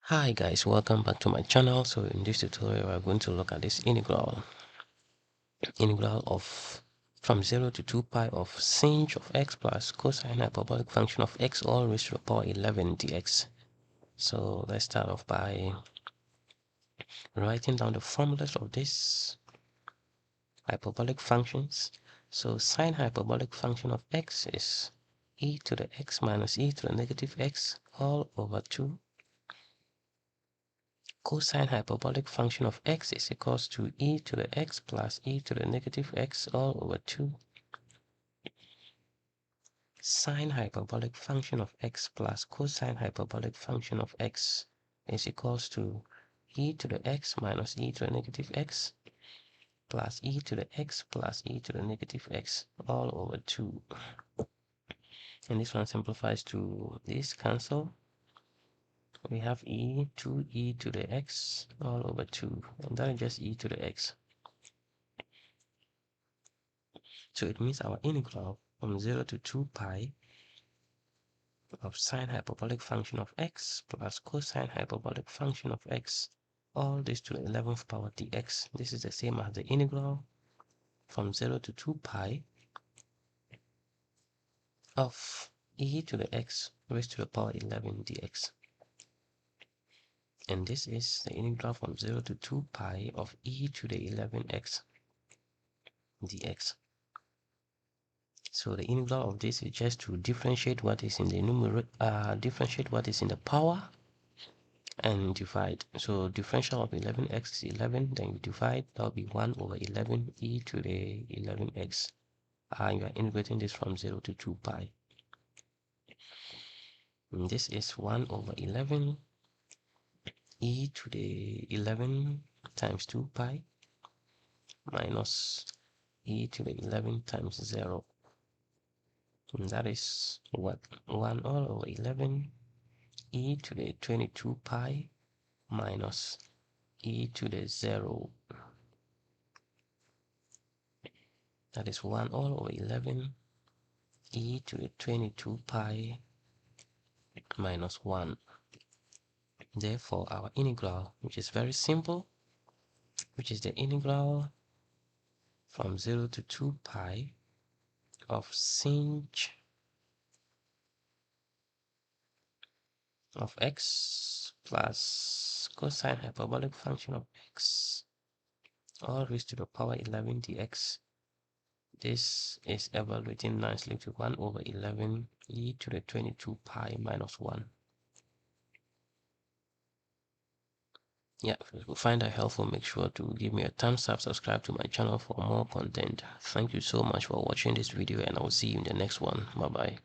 Hi guys, welcome back to my channel. So in this tutorial we're going to look at this integral of from 0 to 2 pi of sinh of x plus cosine hyperbolic function of x all raised to the power 11 dx. So let's start off by writing down the formulas of these hyperbolic functions. So sine hyperbolic function of x is e to the x minus e to the negative x all over 2. Cosine hyperbolic function of x is equals to e to the x plus e to the negative x all over 2. Sine hyperbolic function of x plus cosine hyperbolic function of x is equals to e to the x minus e to the negative x plus e to the x plus e to the negative x all over 2. And this one simplifies to this cancel. We have e to the x all over 2, and that is just e to the x. So it means our integral from 0 to 2 pi of sine hyperbolic function of x plus cosine hyperbolic function of x, all this to the 11th power dx. This is the same as the integral from 0 to 2 pi of e to the x raised to the power 11 dx. And this is the integral from 0 to 2 pi of e to the 11x dx. So the integral of this is just to differentiate what is in the numerator, differentiate what is in the power and divide. So differential of 11x is 11, then you divide, that'll be 1 over 11 e to the 11x. You are integrating this from 0 to 2 pi. And this is 1 over 11 e to the 11 times 2 pi minus e to the 11 times 0. And that is what? 1 all over 11 e to the 22 pi minus e to the 0. That is 1 all over 11 e to the 22 pi minus 1. Therefore, our integral, which is very simple, which is the integral from 0 to 2 pi of sinh of x plus cosine hyperbolic function of x all raised to the power 11 dx. This is evaluating nicely to 1 over 11 e to the 22 pi minus 1. Yeah, if you find that helpful, make sure to give me a thumbs up, subscribe to my channel for more content. Thank you so much for watching this video, and I will see you in the next one. Bye bye.